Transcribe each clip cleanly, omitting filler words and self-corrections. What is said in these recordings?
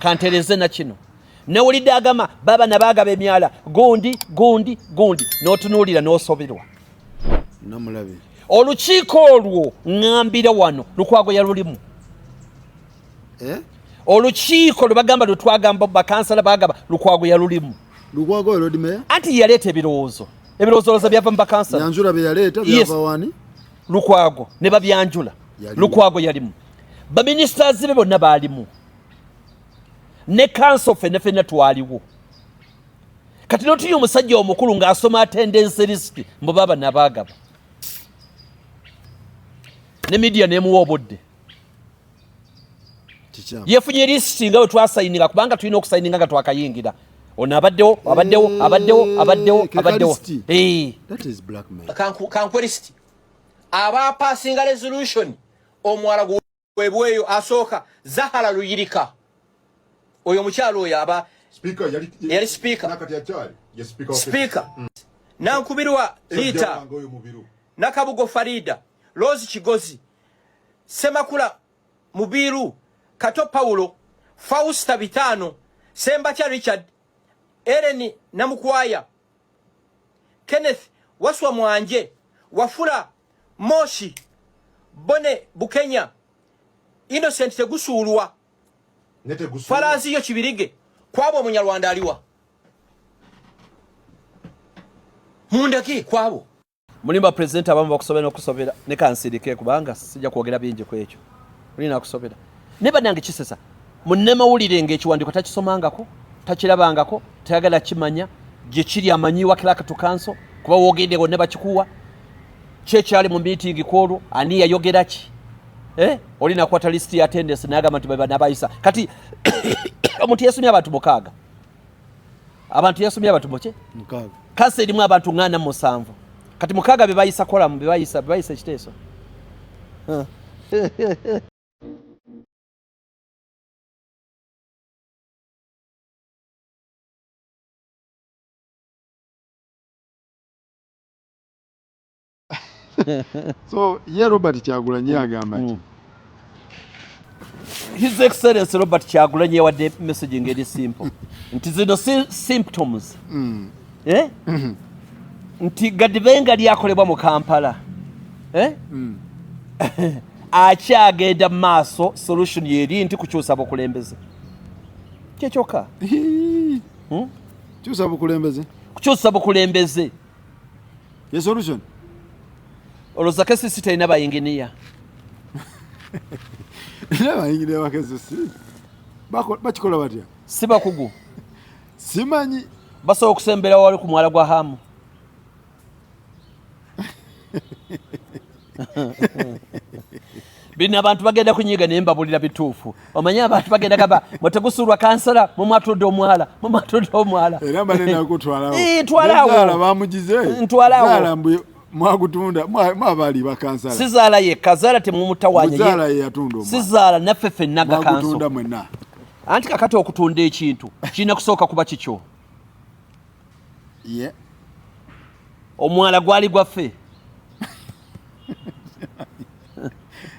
kantereze na kino newulidde agamba baba nabagaba emyala gundi n'otunuulira n'osoberwa namulabe olukiiko olwo ngambira wano Lukwago yalulimu olukiiko lwe bagamba lwetwagamba bakansala bagaba Lukwago yalulimu Lukwago road mayor anti yaleeta ebirowoozo byava mu bakansala Byanjula bye yaleeta byava wani Lukwago ne babyanjula Lukwago yalimu baministers be bonna baalimu ne council fenna twaliwo kati notuyo omusajja omukulu ng'asoma attendance list mbo baba nabagaba ne media nemuwa obudde yefunye list nga we twasayininga kubanga tulina okusayininga nga twakayingira ono abaddewo that is blackmail kankwe list aba passing resolution omwala gwebweyo asooka Zahara Luyirika oyo mukyalo oyo aba speaker yali speaker nakati achali ye speaker nankubirwa Lita Nakabugo Farida Rose Kigozi Semakula Mubiru Kato Paulo Fausta Bitano Sembacha Richard Ereni Namukwaya Kenneth Waswa Mwanje Wafula Moshi Bone Bukenya Innocent Tegusulwa Falazi yo Kibirige kwabo Munyarwanda aliwa mundaki kwabo Mulimba president abamu bakusobera okusobera ne kansirike kubanga sijja kwogera bingi kwekyo ulina kusobera neba nange kisesa munema wulire ng'ekiwandiko takisomangako takirabangako tayagala kimanya gye kiri amanyiwa kila katukanso kuba wogende go ne bakikuwa kyekyali mu meeting kwolwo ani yayogera ki olina kwata list ya attendance nagamba nti baba nabayisa kati omuntu yasomya abantu mukaaga abantu yasomya abantu moche mukaaga kase erimu abantu 87 kati mukaaga bebayisa kola mu bebayisa ekiteeso so ye Robert Kyagulanyi agamba His Excellency Robert Kyagulanyi wadde messaging eri simple nti zino symptoms nti gadibenga lyakolebwa mu Kampala akyagenda maaso solution yeri nti kukyusa bukulembeze kyekyoka kukyusa bukulembeze ye solution oloza kesi sitaina bayinginiya bayinginiya bakesi bakikola batya si bakugu simanyi basobola okusembera wali ku mwala gwa Hamu bina abantu bagenda kunyiga naye mbabulira bituufu omanyi abantu bagenda gamba Tegusulwa kansala mumwatudde omwala era mbanene akutwalawo twalawo bamugize ntwalawo mwagutunda mwabali bakansala sizaala yekka zaala temumutawanya zaala yatunda omwana sizaala naffe ffenna mwagutunda mwenna anti kakati okutunda ekintu kirina kusooka kuba kikyo omwala gwali gwaffe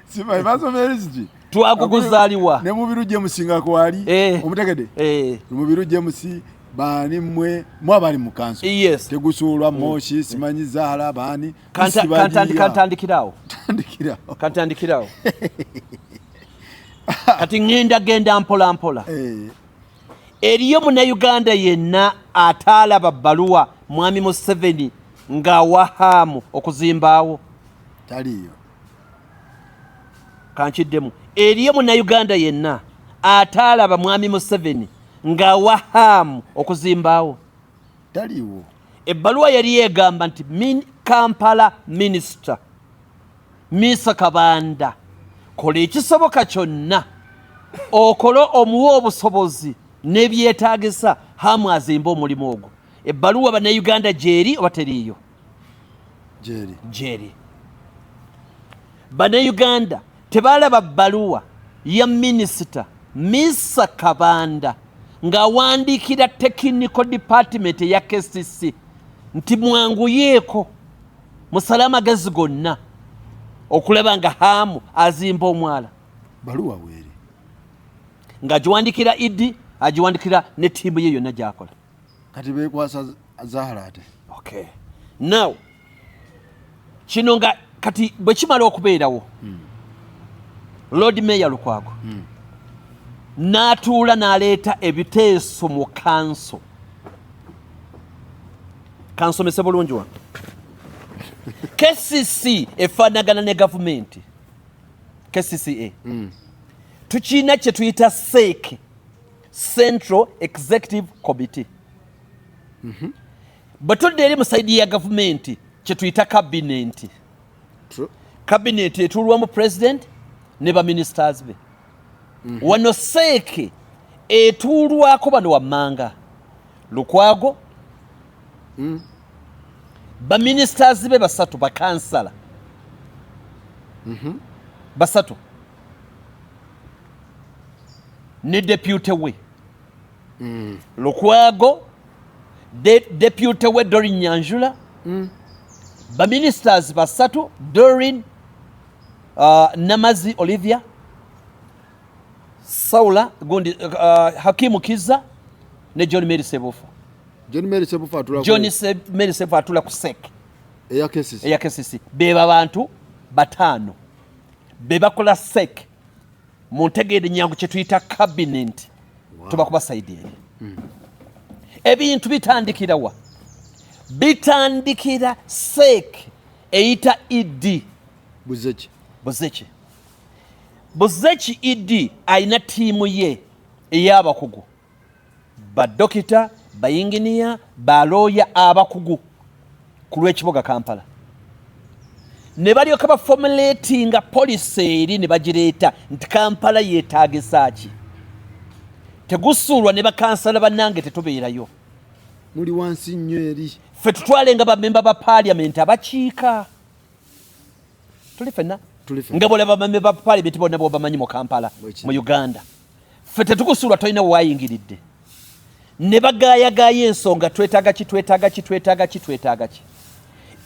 simanyi basomerizi twaguguzaaliwa ne mubiru gye musingako wali omutegede mubiru gye musi bani mwabali mu kanso Tegusulwa Moshi simanyi Zahara bani kantandikirawo kati ngenda mpola eriyo Munnayuganda yenna ataalaba bbaluwa mwami Museveni ng'awa Hamu okuzimbaawo taliyo kankiddemu eriyo Munnayuganda yenna ataalaba mwami Museveni ng'awa Hamu okuzimbaawo taliwo ebbaluwa yali yegamba nti Kampala Minister Misa Kabanda kola ekisoboka kyonna okole omuwa obusobozi n'ebyetaagisa Hamu azimba omulimu ogwo ebbaluwa Bannayuganda gyeri oba teriiyo gyeri Bannayuganda tebalaba bbaluwa ya minisita Misa Kabanda ng'awandiikira technical department ya KCC nti mwanguyeeko musale amagezi gonna okulaba nga Hamu azimba omwala baluwa weri ng'agiwandikira Idi agiwandikira ne ttiimu ye yonna gy'akola kati beekwasa Zahara ate. Okay. Now kino nga kati bwe kimala okubeerawo Lord Mayor Lukwago n'atuula n'aleeta ebiteeso mu kanso kansomese bulungi wa KCC efaanagana ne gavumenti KCCA tukiina kye tuyita SEC Central Executive Committee bwe tudde eri mu sayidi ya gavumenti kye tuyita cabinet cabinet etuulwamu president ne baministers be wano SEC etuulwako bano wammanga Lukwago baministers be basatu bakansala basatu ne deputy we Lukwago deputy we Dorin Nyanjula baministers basatu Dorin Namazi Olivia Saula gundi Hakimu Kiza ne John Mary Sebufa atula ku SEC eya KCC beba bantu batano bebakola SEC mu ntegeere nyangu kye tuyita cabinet tubakuba saidi ebintu bitandikira wa bitandikira SEC eyita Idi Buzeki Idi ayina ttiimu ye ey'abakugu badokita bayinginiya balooya abakugu ku lw'ekibuga Kampala ne balyoka bafomulatinga policy eri ne bagireeta nti Kampala yeetaagisa ki Tegusulwa ne bakansala bannange tetubeerayo muli wansi nnyo eri ffe tutwalenga bamemba ba parliament abakiika tuli fenna nga bwolaba bamemba ba parliament bonna bwobamanyi mu Kampala mu Uganda ffe tetugusulwa tolina wayingiridde ne bagaayagaaya ensonga twetaaga ki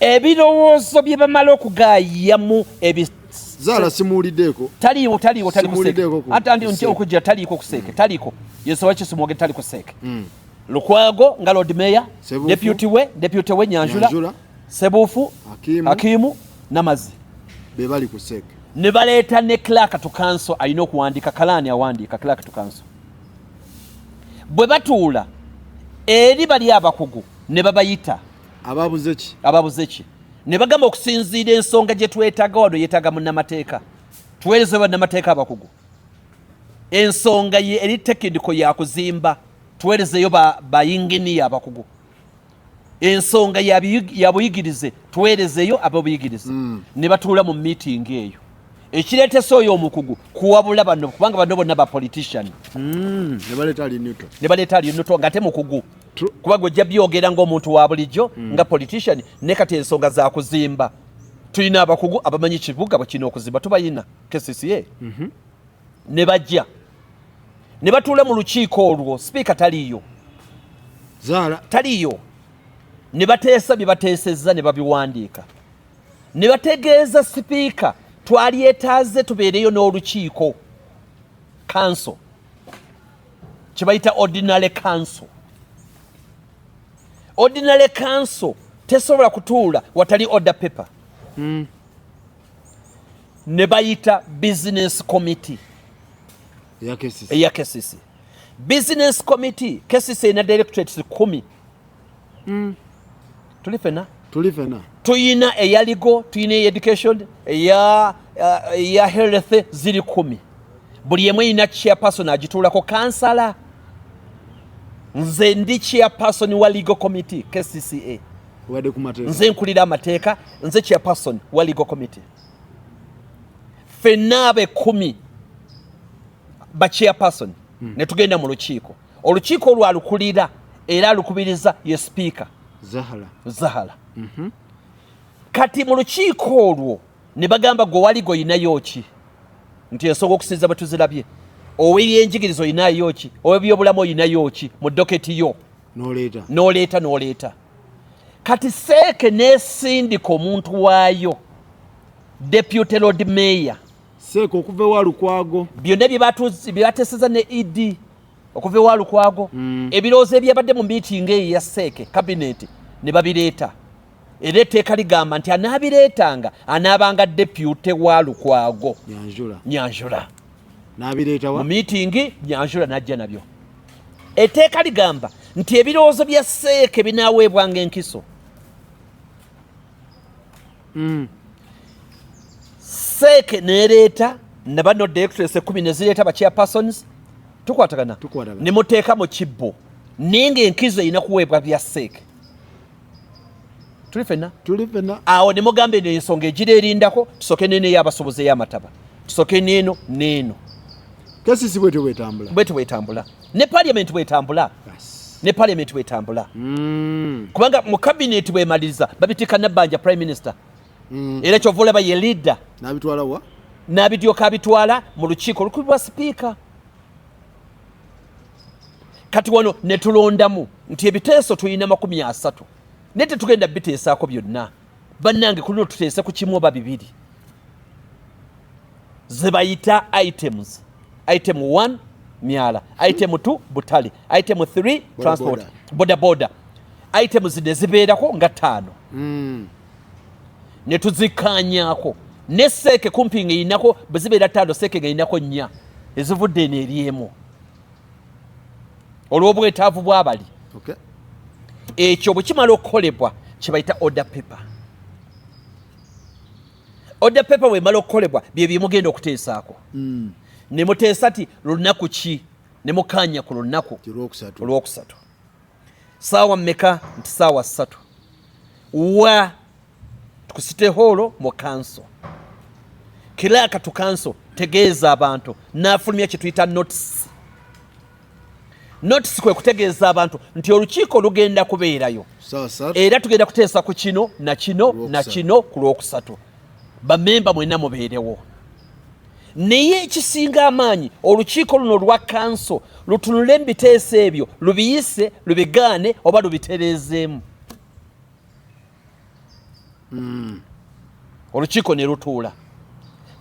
ebirowoozo bye bamala okugaayamu Zara simuuliddeeko taliiwo tali kuseke ate ndi okujja taliiko kuseke taliiko yesowa kisumwoge tali kuseke Lukwago nga Lord Mayor deputy we Nyanjula Sebufu Hakimu Namazi bebali kuseke ne baleeta ne clerk to council alina okuwandiika kalaani awandiika clerk to council bwe batuula eri bali abakugu ne babayita ababuze ki ne bagamba okusinziira ensonga gye twetaaga wano yeetaaga munnamateeka tuweereze bannamateeka abakugu ensonga ye eri tekidiko ya kuzimba tuweerezeyo bayinginiya abakugu ensonga ya buyigirize tuweerezeyo ab'obuyigirize ne batuula mu meeting eyo ekireetesa oyo omukugu kuwabula bano kubanga bano bonna ba politician ne baleeta ali nnuto nga te mukugu kuba gojja byogera ng'omuntu wa bulijjo nga politician ne kati ensonga za kuzimba tulina abakugu abamanyi kibuga bwekirina okuzimba tubayina KCCA ne bajja ne batuula mu lukiiko olwo sipiika taliiyo taliiyo ne bateesa bye bateesezza ne babiwandiika ne bategeeza sipiika twalyetaaze tubeereyo n'olukiiko council kye bayita ordinary council tesobola kutuula watali order paper ne bayita business committee eya KCC business committee KCC ena directorates 10 tuli fena tuyina eya legal tuyina eya education eya health ziri 10 buli emu ina chairperson agituulako kansala nze ndi chairperson wa legal committee KCCA nze nkulira amateeka nze chairperson wa legal committee fenna abe 10 ba chairperson ne tugenda mu lukiiko olukiiko olwalukulira era alukubiriza ye speaker Zahara kati mu lukiiko olwo ne bagamba gwe wali goyinayo ki nti ensonga okusinza bwe tuzirabye ow'ebyenjigiriza oyinayo ki ow'ebyobulamu oyinayo ki mu doketi yo n'oleeta kati seeke n'esindika omuntu waayo deputy Lord Mayor Seeko okuva wa Lukwago byonna byebateseza ne ED okuva wa Lukwago ebiroozo ebyabadde mu meeting eyo ya Seeke cabinet ne babireeta era etteeka ligamba nti anaabireetanga anaabanga deputy wa Lukwago Nyanjula n'abireeta wa mu meeting Nyanjula n'ajja nabyo. Etteeka ligamba nti ebirowoozo bya Seeke binaaweebwanga enkiso. Seeke neereeta ne bano directors 10 ne zireeta ba chairpersons tukwatagana ne muteeka mu kibbo ninga enkizo erina kuweebwa bya Seeke. Tuli fenna awo ne mugambe n'ensonga egira erindako tusoke nene y'abasobozi ey'amataba tusoke neeno kasisi bwete bwetambula ne parliament bwetambula kubanga mu cabinet bwemaliriza babitika nabbanja prime minister era kyovula ba ye leader n'abitwala wa n'abidyoka abitwala mu lukiiko olukubibwa sipiika. Kati wano ne tulondamu nti ebiteeso tulina 30 ne tetugenda biteesaako byonna bannange kulino tuteese ku kimu oba bibiri ze bayita items. Item 1 myala, item 2 butale, item 3 transport boda items ne zibeerako nga 5 ne tuzikkaanyaako ne Seeke kumpi ng'erinako bwe zibeera 5 Seeke ng'erinako 4 ezivudde eno eryemu olw'obwetaavu bw'abali. Ekyo bwe kimala okukolebwa kye bayita order paper. Order paper bw'emala okukolebwa bye byemugenda okuteesaako ne muteesa ti lunaku ki ne mukaanya ku lunaku olwokusatu saawa mmeka nti saawa 3 wa tukusite holo mu kanso kiraka tu kanso tegeeza abantu n'afulumya kye tuyita notice kwe kutegeeza abantu nti olukiiko lugenda kubeerayo era tugenda kuteesa ku kino na kino ku lwokusatu bamemba mwenna mubeerewo. Naye ekisinga amaanyi olukiiko luno lwa kanso lutunule embiteeso ebyo lubiyise lubigaane oba lubitereezeemu. Olukiiko ne lutuula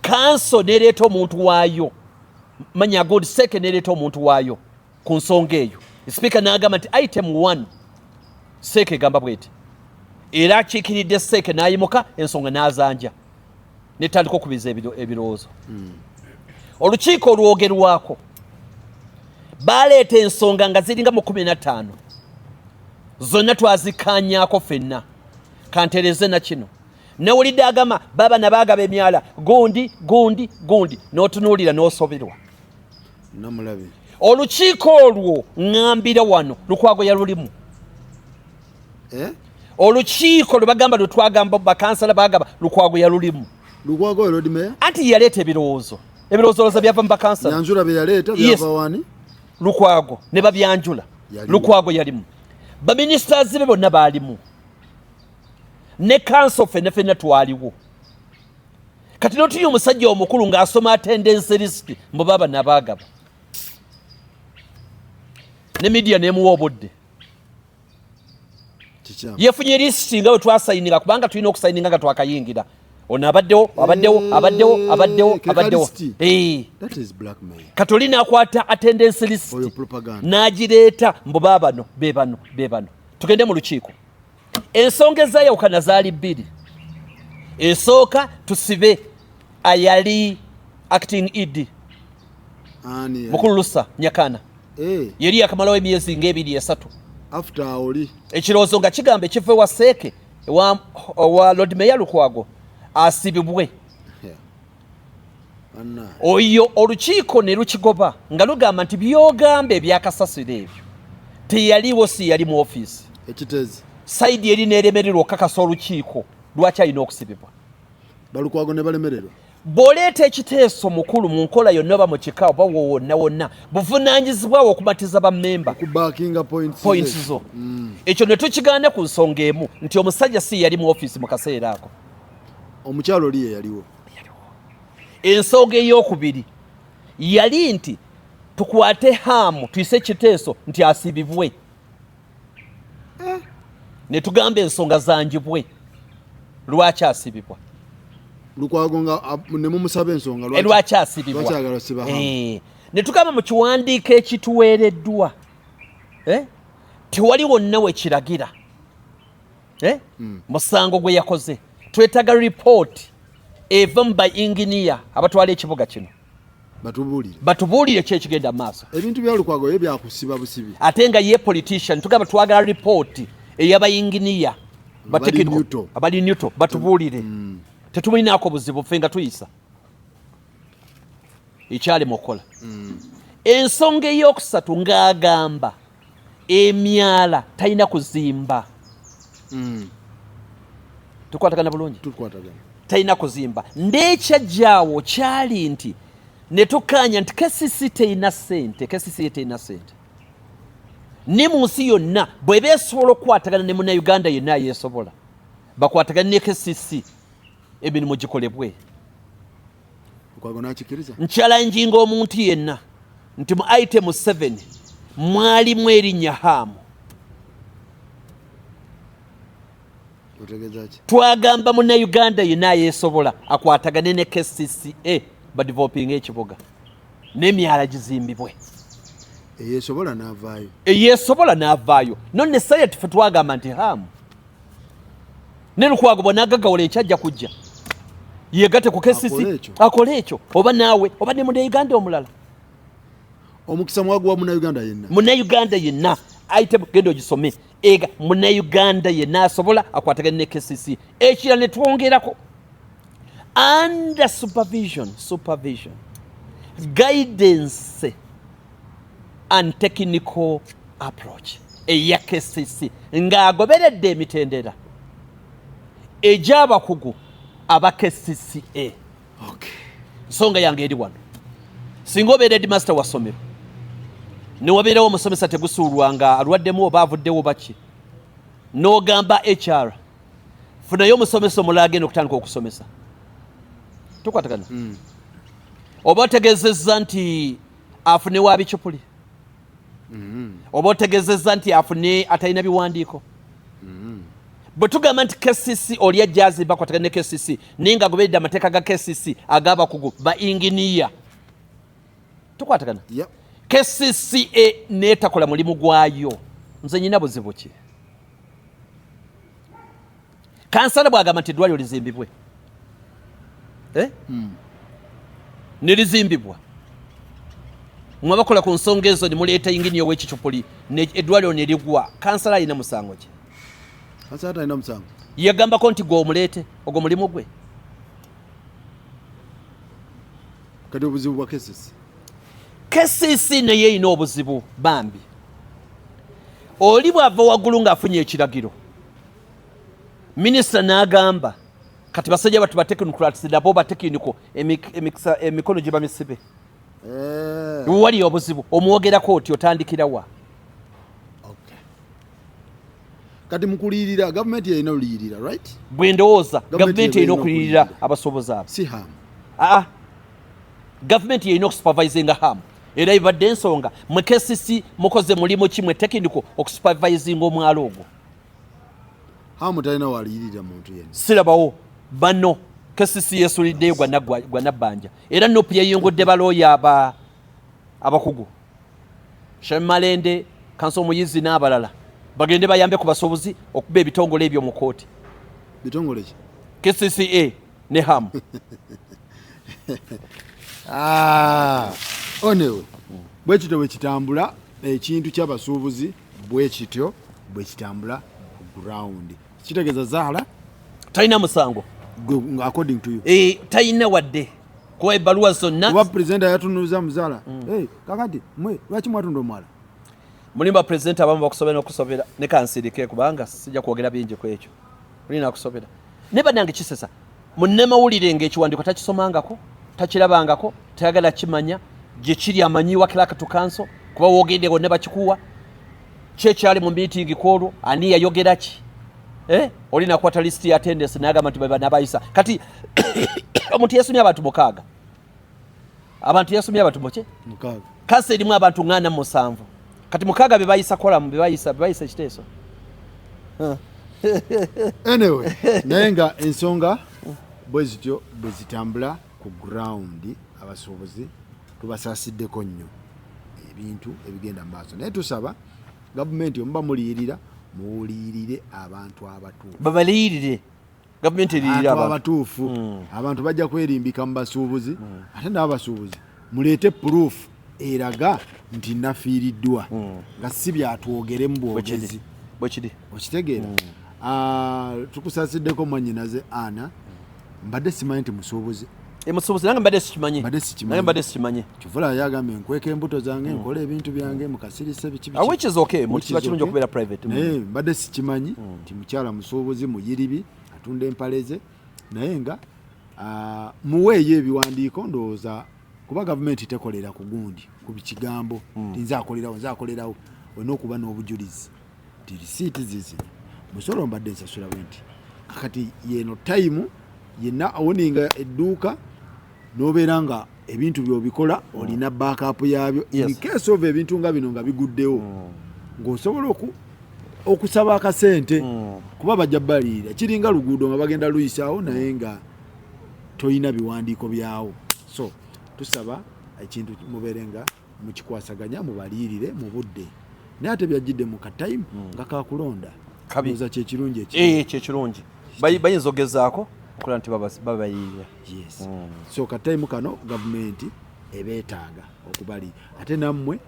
kanso nereeta omuntu waayo manya God Seeke nereeta omuntu waayo ku nsonga eyo. Speaker n'agamba nti item 1 Seeke egamba bweti era akiikiridde Seeke n'ayimuka ensonga n'azanja netandika okubiza ebirowoozo. Olukiiko olwogerwako baleeta ensonga nga ziringa mu 15 zonna twazikaanyaako ffenna kantereze na kino newulidde agamba baba nabaagaba emyala gundi n'otunuulira n'osoberwa. Olukiiko olwo ŋŋambira wano Lukwago yalulimu. Olukiiko lwe bagamba lwe twagamba bakansala bagaba Lukwago yalulimu. Anti yaleeta ebirowoozo byava mu bakansala Nyanjula bye yaleeta byava wani Lukwago ne babyanjula Lukwago yalimu baministers be bonna baalimu ne kanso ffenna twaliwo. Kati n'otuye omusajja omukulu ng'asoma attendance list mbu baba nabaagaba ne media nemuwa obudde yefunye lisiti nga bwe twasayininga kubanga tulina okusayininga nga twakayingira ono abaddewo. Katoli n'akwata attendance list n'agireeta mbu baabano be bano. Tugende mu lukiiko. Ensonga ezayawukana zaali 2. Esooka tusibe ayali acting ED Mukulu Lusa Nyakana yeri yakamalawo emyezi nga 2 ekirowoozo nga kigamba ekive wa Seeke wa Lord Mayor Lukwago asibibwe. Oyo olukiiko ne lukigoba nga lugamba nti byogamba ebyakasasiro ebyo teyaliwo si yali mu ofiisi saidi eri neeremererwa okukakasa olukiiko lwaki alina okusibibwa. Balukwago ne balemererwa bw'oleeta ekiteeso mukulu mu nkola yonna oba mu kika oba wonna buvunaanyizibwawo okumatiza bammemba points zo. Ekyo ne tukigaana ku nsonga emu nti omusajja si yali mu ofiisi mu kaseera ako. Omukyalo oli ye yaliwo. Ensonga ey'okubiri yali nti tukwate hamu tuyise ekiteeso nti asibibwe ne tugamba ensonga zanjibwe lwaki asibibwa. Lukwago nga ne mumusabe ensonga lwaki asibibwa ne tukama mu kiwandiiko ekituweereddwa tewali wonna we kiragira musango gwe yakoze twetaga report eva mu bayinginiya abatwala ekibuga kino batubuulire ki ekigenda mu maaso ebintu bya Lukwago ye byakusiba busibi ate nga ye politician tugamba twagala report ey'abayinginiya abali neutral batubuulire tetumulinaako buzibu ffe nga tuyisa ekyali mukola ensonga ey'okusatu ng'agamba emyala talina kuzimba tukwatagana bulungi talina kuzimba ndekyajjaawo kyali nti ne tukkaanya nti KCC terina ssente ne mu nsi yonna bw'eba esobola okukwatagana ne munnayuganda yenna yeesobola bakwatagana ne KCC emirimu gikolebwe nkyalanjinga omuntu yenna nti mu item 7 mwalimu erinnya haamu twagamba munnayuganda yenna yeesobola akwatagane ne KCCA badeveloping ekibuga n'emyala gizimbibwe eyeesobola n'avaayo nonne sayet ffe twagamba nti haamu ne Lukwago bw'anaagagawola ekyajja kujja yegate ku KCC akole ekyo oba naawe oba ne munnayuganda omulala omukisa mwaguwa munnayuganda yenna ayite genda ogisome ega munnayuganda yenna asobola akwatagane ne KCC ekira ne twongerako under supervision guidance and technical approach eya KCC ng'agoberedde emitendera egy'abakugu aba KCCA nsonga yange eri wano singa obeera headmaster wa ssomero ne wabeerawo omusomesa Tegusulwa nga alwaddemu oba avuddewo baki n'ogamba HR funayo omusomesa omulala agenda okutandika okusomesa tukwatagana oba otegezezza nti afune wa bicupuli oba otegezezza nti afune atalina biwandiiko bwe tugamba nti KCC oli ajja azimba akwatagana ne KCC naye nga agoberedde amateeka ga KCC ag'abakugu ba inginiya tukwatagana KCCA neetakola mulimu gwayo nze nyina buzibu ki kansala bw'agamba nti eddwaliro lizimbibwe ne lizimbibwa mwe bakola ku nsonga ezo ne muleeta inginiya ow'ekicupuli eddwaliro ne ligwa kansala alina musango ki yagambako nti gwe omuleete ogwo mulimu gwe kati obuzibu bwa KCC naye erina obuzibu bambi oli bw'ava waggulu ng'afunye ekiragiro minisita n'agamba kati basajja batu batekinicrats nabo batekiniko emikono gye bamisibe wali obuzibu omwogerako oti otandikira wa kati mukulirira gavumenti erina oliyirira right bwe ndowooza gavumenti erina okuliyirira abasobozi abo si hamu gavumenti erina okusupervisinga hamu era ibadde ensonga mwe KCC mukoze mulimu kimwe tekiniko okusupervisinga omwalo ogwo hamu talina waliyirira muntu yenna sirabawo bano KCC yesuliddeyo gwa nabbanja era nopu yayongodde balooya abakugu Shemalende kanso omuyizi n'abalala bagende bayambe ku basobozi okuba ebitongole ebyo mu kooti bitongole ki KCCA ne hamu onewe bwekityo bwekitambula ekintu ky'abasuubuzi bwekityo bwekitambula ku ground kitegeeza Zahara talina musango according to you talina wadde kuba ebbaluwa zonna kuba pulezidenti yatunuuza Muzala kakati mwe lwaki mwatunda omwala Mulimba pulezidenti abamu bakusobera n'okusobera ne kansirike kubanga sijja kwogera bingi ku ekyo olina kusobera ne bannange kisesa munnemawulire ng'ekiwandiiko takisomangako takirabangako tayagala kimanya gye kiri amanyiwa kiraka tukanso kuba wogendeko ne bakikuwa kyekyali mu meeting kwolwo ani yayogera ki olina kwata list ya attendance n'agamba nti baba nabayisa kati omuntu yasomya abantu mukaaga abantu yasomya abantu muke mukaaga kansa erimu abantu 87 kati mukaaga bebayisa kola mu bebayisa ekiteeso anyway naye nga ensonga bwezityo bwezitambula ku ground abasuubuzi tubasasiddeko nnyo ebintu ebigenda mu maaso naye tusaba gavumenti omuba muliyirira muwulirire abantu abatuufu babaliyirire gavumenti eriyirira abatuufu abantu bajja kwerimbika mu basuubuzi ate n'abasuubuzi muleete proof eraga nti nafiiriddwa nga si byatwogeremu bwogezi okitegeera tukusasiddeko mwanyinaze Ana mbadde simanyi nti musuubuzi musuubuzi nange mbadde sikimanyi kivula yagambye nkweka embuto zange nkola ebintu byange mukasirise biki which is okay kiba kirungi okubeera private naye mbadde sikimanyi nti mukyala musuubuzi muyiribi atunda empale ze naye nga muweeyo ebiwandiiko ndowooza kuba gavumenti tekolera ku gundi ku bikigambo nzakolerawo olina okuba n'obujulizi ti risiiti zizino musolo mbadde nsasula bwenti kakati yeno time yenna awoninga edduuka nobeera nga ebintu byobikola olina backup yabyo in case of ebintu nga bino nga biguddewo ng'osobola okusaba akasente kuba bajja balirira kiringa luguudo nga bagenda luyisaawo naye nga toyina biwandiiko byawo so tusaba ekintu mubeere nga mukikwasaganya mubalirire mu budde naye ate byajjidde mu katime nga kakulonda kabiza kyekirungi kyekirungi bayinza ogezaako okola nti babayirira so katime kano gavumenti ebeetaaga okubali ate nammwe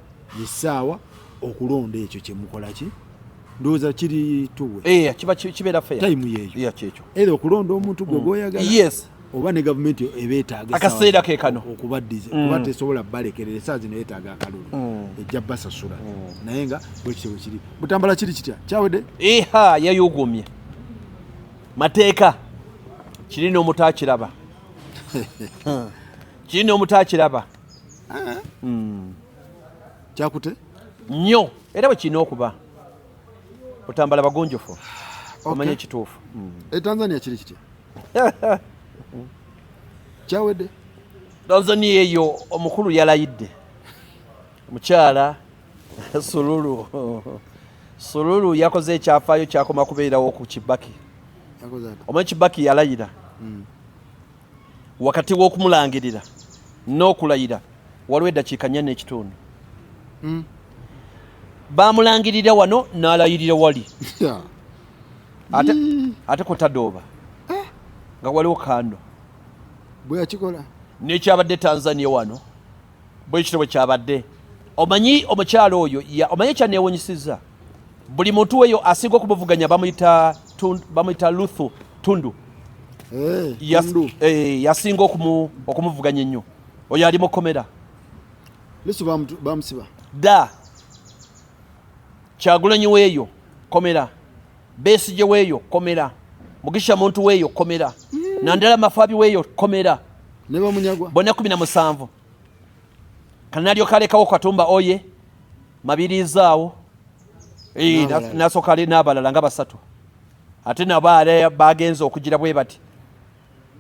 essaawa okulonda ekyo kyemukolaki ndowooza kiri tuwe kibeera fair time yeeyo era okulonda omuntu gwe gwoyagala oba ne gavumenti ebeetaaga akaseera ke kano okubaddiza kuba tesobola balekerera essaawa zino yeetaaga akalulu ejja basasula naye nga bwekityo bwe kiri Butambala kiri kitya kyawedde yayugumye mateeka kirina omutakiraba kyakute nnyo era bwe kirina okuba Butambala bagonjofu omanye ekituufu Tanzania kiri kitya kyawedde Tanzania eyo omukulu yalayidde omukyala Sululu yakoze ekyafaayo kyakoma kubeerawo ku Kibaki omanyi Kibaki yalayira wakati w'okumulangirira n'okulayira waliwo eddakiika 4 n'ekitundu bamulangirira wano n'alayirira wali ate kotadooba nga waliwo kando bwe yakikola n'ekyabadde Tanzania wano bwe kitabo kyabadde omanyi omukyalo oyo omanyi ekyaneewunyisiza buli muntu weyo asinga okumuvuganya bamuyita Luthu Tundu yasinga okumuvuganya ennyo oyo ali mukomera Lisu bamusiba Kyagulanyi weeyo komera Besigye weeyo komera Mugisha muntu weeyo komera Nandala Mafabi weeyo komera ne bamunyagwa bonna 17 kanalyo kalekawo Katumba oye Mabiriizaawo nasokale n'abalala nga basatu ate nabaale bagenza okugira bwe bati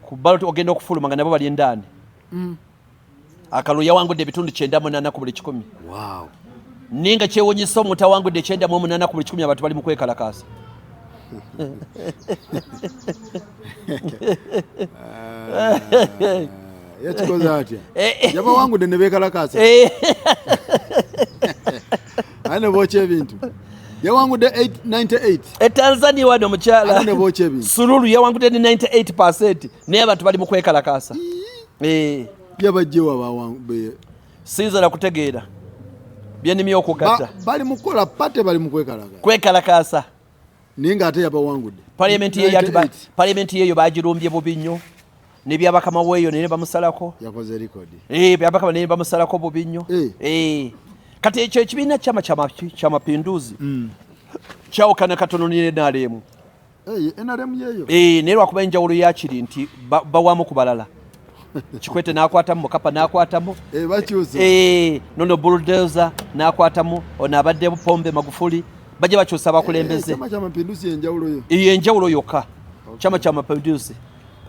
ku ballot ogenda okufuluma nga nabo bali endani akalu yawangudde ebitundu 98 ku buli 100 ninga kyewonyisa omuntu awangudde 98 ku buli 100 abantu bali mu kwekalakaasa yakikoza atya yabawangudde ne beekalakaasa ane bookya ebintu yawangudde 98 Tanzania wano omukyala ane bookya ebintu Sululu yawangudde 98% naye abantu bali mu kwekalakaasa yabajjewa bawangudde sinzala kutegeera byenimye okugatta bali mu kukola pate bali mu kwekalakaasa naye nga ate yabawangudde parliament yeyo bagirumbye bubi nnyo nebyabakama weeyo naye bamusalako yakoze rekodi byabakama naye bamusalako bubi nnyo kati ekyo ekibiina kyamapinduzi kyawukana katono n'NRM yeeyo naye lwakuba enjawulo yakiri nti bawamu ku balala Kikwete n'akwatamu Mukapa n'akwatamu bakyusa nono bulldozer n'akwatamu ono abadde Pombe Magufuli bajja bakyusa bakulembeze chama cha mapinduzi enjawulo yo enjawulo yokka chama cha mapinduzi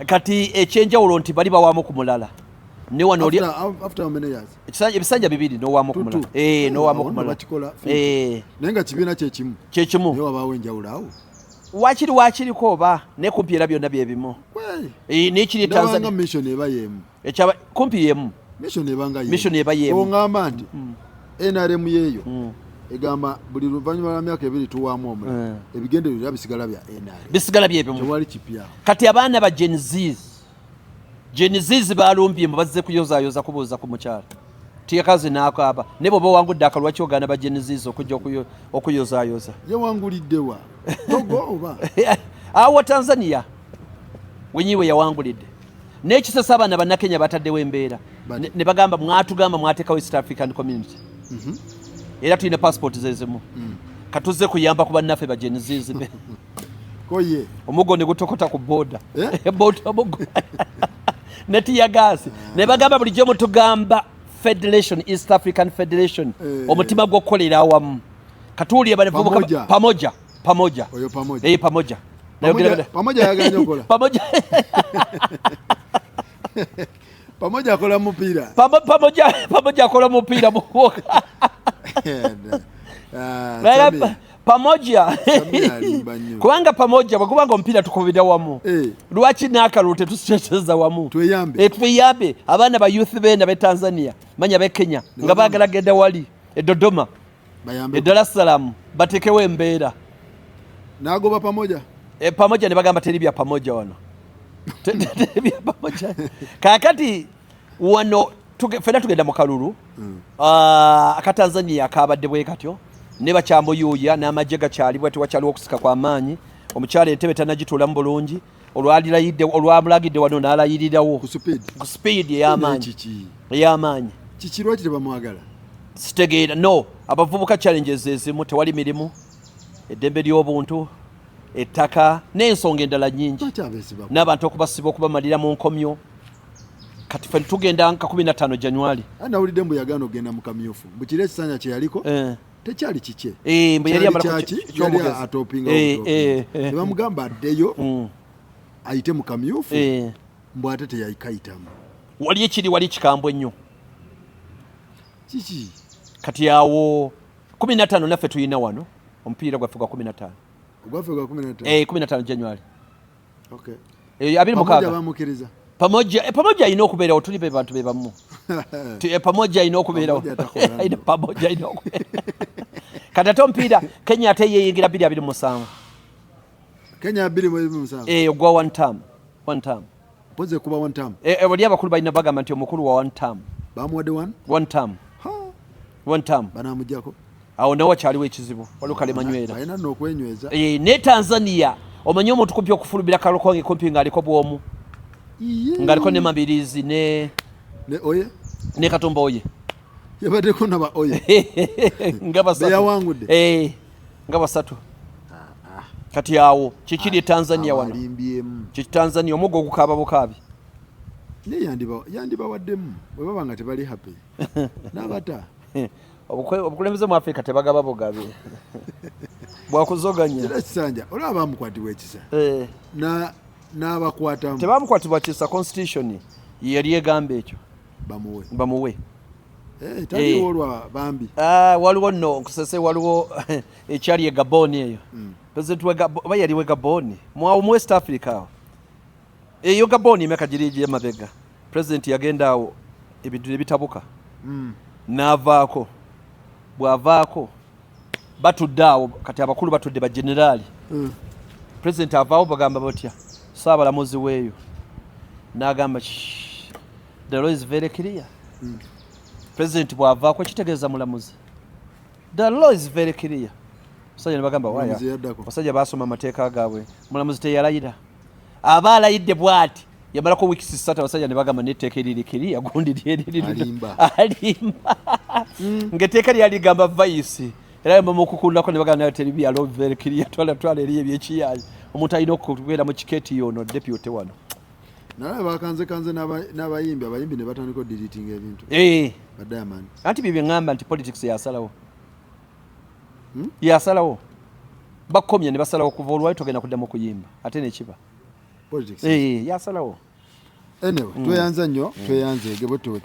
kati ekyenjawulo nti bali bawamu ku mulala ne wano oli after how many years ebisanja bibiri no wamu ku mulala no wamu ku mulala nenga kibiina kyekimu ne wabawo enjawulo awo wakiri koba ne kumpi era byonna byebimu n'ekiri Tanzania mission eba yemu ekyaba kumpi yemu mission eba yemu ngamba nti NRM yeyo egamba buli luvannyuma lwa myaka 2 tuwaamu omulala ebigendererwa bisigala bya NRM bisigala byebimu tewali kipya kati abaana ba Gen Z balumbye bazze kuyozayoza kubuuza ku mukyala tiyakazi n'akaaba ne bwe bawangudde akalwaki ogaana ba Gen Z okujja okuyozayoza yawanguliddewa togo oba awo Tanzania wenyiwe yawangulidde n'ekisesa abaana bannakenya bataddewo embeera ne bagamba mwatugamba mwateekawo East African Community era tulina passport zezimu katuze kuyamba ku bannaffe ba Gen Z koye omugo ne gutokota ku boda omugo netiyagasi ne bagamba bulijjo mutugamba Federation, East African Federation omutima gw'okukolera awamu katuulire bavubuka pamoja oyo pamoja yaganya okola pamoja akola mupiira pamoja akola mupiira pamoja kubanga pamoja bwekubanga omupiira tukubira wamu lwaki n'akalulu tetusiteteza wamu tweyambe abaana ba youth bena be Tanzania manya be Kenya nga baagala genda wali Dodoma Dar es Salaam batekewo embeera nagoba pamoja ne bagamba teri bya pamoja wano teri bya pamoja kakati wano fena tugenda mu kalulu akatanzania akabadde bwe katyo ne bakyambo yuya n'amajje gakyali bwati wakyali okusika kwa maanyi omukyala entebe tanagitulamu bulungi olwamulagidde wano n'alayirirawo ku speed ey'amaanyi kiki lwaki tebamwagala sitegeera no abavubuka challenges ezimu tewali mirimu eddembe ly'obuntu ettaka n'ensonga endala nnyingi n'abantu okubasiba okubamalira mu nkomyo kati fe tugenda nka 15 January nawulidde mbu yagaana ogenda mu kamyufu bukire ekisanya kye yaliko tekyali kikye mbu yali atopinga ne bamugamba addeyo ayite mu kamyufu mbu ate teyayikayitamu wali kikambwe ennyo kiki kati awo 15 naffe tuyina wano omupiira gwaffe gwa 15 ogwaffe gwa 15 January abiri mukaaga bamukiriza pamoja ino okubeerawo tuli be bantu be bamu pamoja ino okubeerawo pamoja ino kati ate omupiira Kenya ate yeyingira 2027 Kenya 2027 ogwa one term poze kuba one term wali abakulu balina bagamba nti omukulu wa one term bamuwadde one term banamujjako awo nawo wakyaliwo ekizibu waliwo kalemanywera ayina n'okwenyweza ne Tanzania omanyi omuntu kumpi okufulubira kalokonge kumpi ng'aliko bwomu ng'aliko ne Mambirizi ne Katumba oye yabaddeko naba oye nga basatu kati awo kikiri Tanzania wano Tanzania omugo ogukaaba bukaabi yandibawaddemu bwe baba nga tebali happy n'abata obukulembeze mu Africa tebagaba bugabe bwakuzoganya era kisanja olaba bamukwatibwa ekisa n'abakwatamu tebamukwatibwa kisa constitution yali egamba ekyo bamuwe taliwo olwa bambi waliwo nno nkusese waliwo ekyali e Gabon eyo president oba yaliwo e Gabon mu West Africa awo eyo Gabon emyaka giri emabega president yagenda awo ebintu ebitabuka n'avaako bw'avaako batudde awo kati abakulu batudde ba generali president avaawo bagamba batya saabalamuzi weeyo n'agamba the law is very clear president bw'avaako kitegeeza mulamuzi the law is very clear basajja ne bagamba waya basajja baasoma amateeka gaabwe mulamuzi teyalayira aba alayidde bw'ati yamalako wiiki 3 abasajja ne bagamba n'etteeka eririkiriya gundi alimba ng'etteeka lyaligamba vayisi era mukukundako ne bagamba nayo teri byalo verikiriya twala eri ebyekiyayi omuntu alina okubeera mu kikeeti yono deputy wano naye bakanze n'abayimbi abayimbi ne batandika deleting ebintu Diamond anti bibye ngamba nti politics yasalawo bakomye ne basalawo kuva olwayo togenda kuddamu kuyimba ate nekiba politics yasalawo anyway tweyanza nnyo tweyanze gebo tuli